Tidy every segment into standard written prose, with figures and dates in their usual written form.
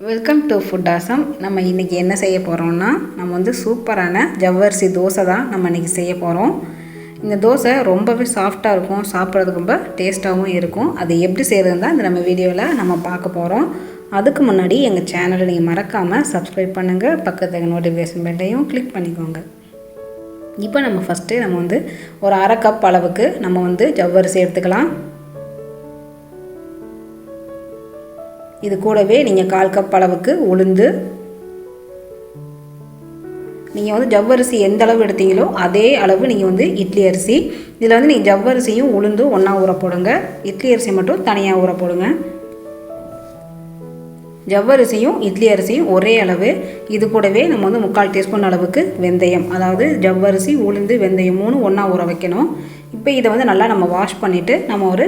Welcome to food awesome. நம்ம இன்றைக்கி என்ன செய்ய போகிறோம்னா, நம்ம வந்து சூப்பரான ஜவ்வரிசி தோசை தான் நம்ம இன்றைக்கி செய்ய போகிறோம். இந்த தோசை ரொம்பவே சாஃப்டாக இருக்கும், சாப்பிட்றதுக்கு ரொம்ப டேஸ்ட்டாகவும் இருக்கும். அது எப்படி செய்கிறதுன்னு தான் இந்த நம்ம வீடியோவில் நம்ம பார்க்க போகிறோம். அதுக்கு முன்னாடி எங்கள் சேனலை நீங்கள் மறக்காமல் சப்ஸ்கிரைப் பண்ணுங்கள், பக்கத்தில் நோட்டிஃபிகேஷன் பெல்லையும் கிளிக் பண்ணிக்கோங்க. இப்போ நம்ம ஃபஸ்ட்டு நம்ம வந்து ஒரு அரை கப் அளவுக்கு நம்ம வந்து ஜவ்வரிசி எடுத்துக்கலாம். இது கூடவே நீங்கள் 1/4 கப் அளவுக்கு உளுந்து, நீங்கள் வந்து ஜவ்வரிசி எந்த அளவு எடுத்தீங்களோ அதே அளவு நீங்கள் வந்து இட்லி அரிசி, இதில் வந்து நீங்கள் ஜவ்வரிசியும் உளுந்தும் ஒன்றா ஊற போடுங்க, இட்லி அரிசி மட்டும் தனியாக ஊற போடுங்க. ஜவ்வரிசியும் இட்லி அரிசியும் ஒரே அளவு. இது கூடவே நம்ம வந்து 3/4 டீஸ்பூன் அளவுக்கு வெந்தயம், அதாவது ஜவ்வரிசி உளுந்து வெந்தயம் 3 ஒன்றா ஊற வைக்கணும். இப்போ இதை வந்து நல்லா நம்ம வாஷ் பண்ணிவிட்டு நம்ம ஒரு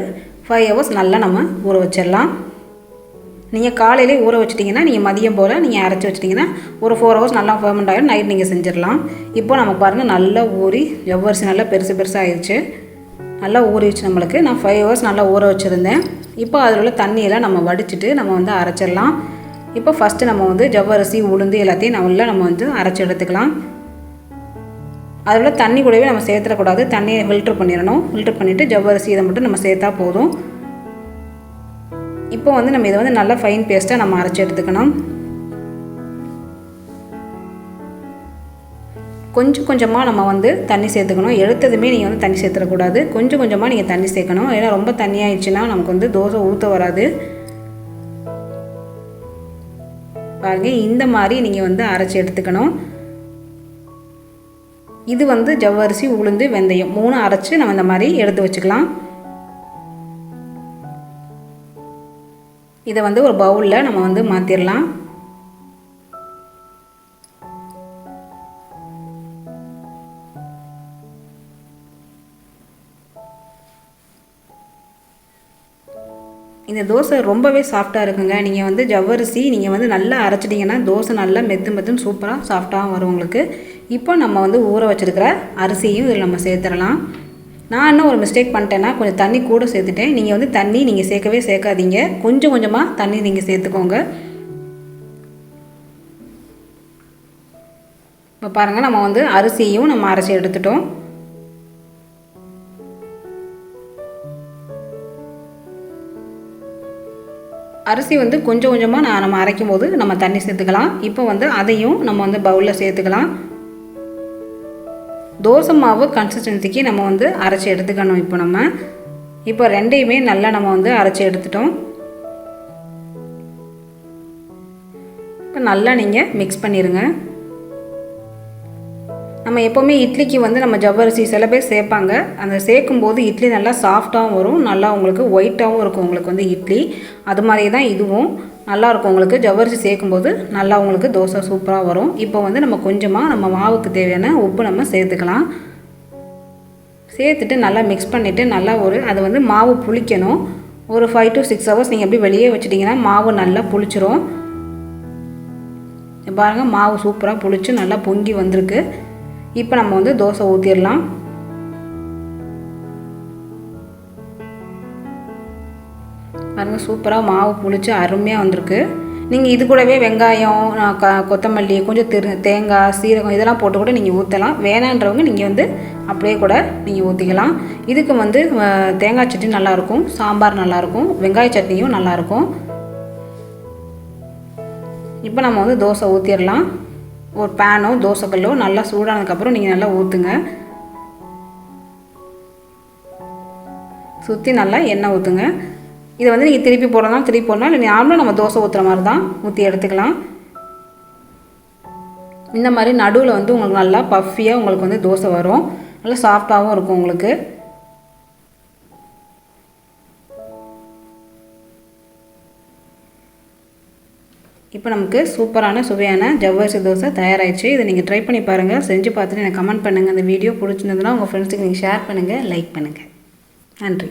5 hours நல்லா நம்ம ஊற வச்சிடலாம். நீங்கள் காலையிலே ஊற வச்சிட்டிங்கன்னா நீங்கள் மதியம் போல் நீங்கள் அரைச்சி வச்சிட்டிங்கன்னா ஒரு 4 hours நல்லா ஃபர்மெண்ட் ஆகிடும், நைட் நீங்கள் செஞ்சிடலாம். இப்போ நம்ம பாருங்கள் நல்லா ஊறி ஜவ்வரிசி நல்லா பெருசாக ஆயிடுச்சு, நல்லா ஊறிடுச்சு நம்மளுக்கு. நான் 5 hours நல்லா ஊற வச்சுருந்தேன். இப்போ அதில் உள்ள தண்ணியெல்லாம் நம்ம வடிச்சிட்டு நம்ம வந்து அரைச்சிடலாம். இப்போ ஃபஸ்ட்டு நம்ம வந்து ஜவ்வரிசி உளுந்து எல்லாத்தையும் நம்ம வந்து அரைச்சி எடுத்துக்கலாம். அதில் தண்ணி கூடவே நம்ம சேர்த்துடக்கூடாது, தண்ணியை ஃபில்ட்ரு பண்ணிடணும். ஃபில்ட்ரு பண்ணிவிட்டு ஜவ்வரிசி இதை மட்டும் நம்ம சேர்த்தா போதும். இப்போ வந்து நம்ம இதை வந்து நல்லா ஃபைன் பேஸ்ட்டாக நம்ம அரைச்சி எடுத்துக்கணும். கொஞ்சம் கொஞ்சமாக நம்ம வந்து தண்ணி சேர்த்துக்கணும். எடுத்ததுமே நீங்கள் வந்து தண்ணி சேர்த்துடக்கூடாது, கொஞ்சம் கொஞ்சமாக நீங்கள் தண்ணி சேர்க்கணும். ஏன்னா ரொம்ப தண்ணியாகிடுச்சுன்னா நமக்கு வந்து தோசை ஊற்ற வராது. பாருங்கள், இந்த மாதிரி நீங்கள் வந்து அரைச்சி எடுத்துக்கணும். இது வந்து ஜவ்வரிசி உளுந்து வெந்தயம் 3 அரைச்சி நம்ம இந்த மாதிரி எடுத்து வச்சுக்கலாம். இதை வந்து ஒரு பவுலில் நம்ம வந்து மாற்றிடலாம். இந்த தோசை ரொம்பவே சாஃப்டாக இருக்குங்க. நீங்கள் வந்து ஜவ்வரிசி நீங்கள் வந்து நல்லா அரைச்சிட்டிங்கன்னா தோசை நல்லா மெத்துன்னு சூப்பராக சாஃப்டாக வரும் உங்களுக்கு. இப்போ நம்ம வந்து ஊற வச்சுருக்கிற அரிசியும் இதில் நம்ம சேர்த்துடலாம். நான் இன்னும் ஒரு மிஸ்டேக் பண்ணிட்டேன்னா கொஞ்சம் தண்ணி கூட சேர்த்துட்டேன். நீங்கள் வந்து தண்ணி நீங்கள் சேர்க்காதீங்க, கொஞ்சம் கொஞ்சமாக தண்ணி நீங்கள் சேர்த்துக்கோங்க. இப்போ பாருங்கள், நம்ம வந்து அரிசியும் நம்ம அரைச்சி எடுத்துட்டோம். அரிசி வந்து கொஞ்சம் கொஞ்சமாக நம்ம அரைக்கும் போது நம்ம தண்ணி சேர்த்துக்கலாம். இப்போ வந்து அதையும் நம்ம வந்து பவுலில் சேர்த்துக்கலாம். தோசை மாவு கன்சிஸ்டன்சிக்கு நம்ம வந்து அரைச்சி எடுத்துக்கணும். இப்போ ரெண்டையுமே நல்லா நம்ம வந்து அரைச்சி எடுத்துட்டோம். இப்போ நல்லா நீங்கள் மிக்ஸ் பண்ணிடுங்க. நம்ம எப்போவுமே இட்லிக்கு வந்து நம்ம ஜவ்வரிசி சில பேர் சேர்ப்பாங்க. அந்த சேர்க்கும்போது இட்லி நல்லா சாஃப்டாகவும் வரும், நல்லா உங்களுக்கு ஒயிட்டாகவும் இருக்கும் உங்களுக்கு வந்து இட்லி. அது மாதிரி தான் இதுவும் நல்லாயிருக்கும் உங்களுக்கு. ஜவ்வரிசி சேர்க்கும்போது நல்லா உங்களுக்கு தோசை சூப்பராக வரும். இப்போ வந்து நம்ம கொஞ்சமாக நம்ம மாவுக்கு தேவையான உப்பு நம்ம சேர்த்துக்கலாம். சேர்த்துட்டு நல்லா மிக்ஸ் பண்ணிவிட்டு நல்லா அது வந்து மாவு புளிக்கணும். ஒரு 5 to 6 hours நீங்கள் எப்படி வெளியே வச்சிட்டிங்கன்னா மாவு நல்லா புளிச்சிரும். பாருங்கள், மாவு சூப்பராக புளிச்சு நல்லா பொங்கி வந்திருக்கு. இப்போ நம்ம வந்து தோசை ஊற்றிடலாம். பாருங்கள், சூப்பராக மாவு புளிச்சு அருமையாக வந்திருக்கு. நீங்கள் இது கூடவே வெங்காயம், கொத்தமல்லி, கொஞ்சம் தேங்காய், சீரகம் இதெல்லாம் போட்டு கூட நீங்கள் ஊற்றலாம். வேணான்றவங்க நீங்கள் வந்து அப்படியே கூட நீங்கள் ஊற்றிக்கலாம். இதுக்கு வந்து தேங்காய் சட்னி நல்லாயிருக்கும், சாம்பார் நல்லாயிருக்கும், வெங்காய சட்னியும் நல்லாயிருக்கும். இப்போ நம்ம வந்து தோசை ஊற்றிடலாம். ஒரு பேனோ தோசைக்கல்லோ நல்லா சூடானதுக்கப்புறம் நீங்கள் நல்லா ஊற்றுங்க. சுற்றி நல்லா எண்ணெய் ஊற்றுங்க. இதை வந்து நீங்கள் திருப்பி போடலாம், இல்லை நார்மலாக நம்ம தோசை ஊற்றுற மாதிரி தான் ஊற்றி எடுத்துக்கலாம். இந்த மாதிரி நடுவில் வந்து உங்களுக்கு நல்லா பஃபியாக உங்களுக்கு வந்து தோசை வரும், நல்லா சாஃப்டாகவும் இருக்கும் உங்களுக்கு. இப்போ நமக்கு சூப்பரான சுவையான ஜவ்வரிசி தோசை தயாராகிடுச்சு. இதை நீங்கள் ட்ரை பண்ணி பாருங்கள். செஞ்சு பார்த்துட்டு எனக்கு கமெண்ட் பண்ணுங்கள். இந்த வீடியோ பிடிச்சிருந்ததுன்னா உங்கள் ஃப்ரெண்ட்ஸுக்கு நீங்கள் ஷேர் பண்ணுங்கள், லைக் பண்ணுங்கள். நன்றி.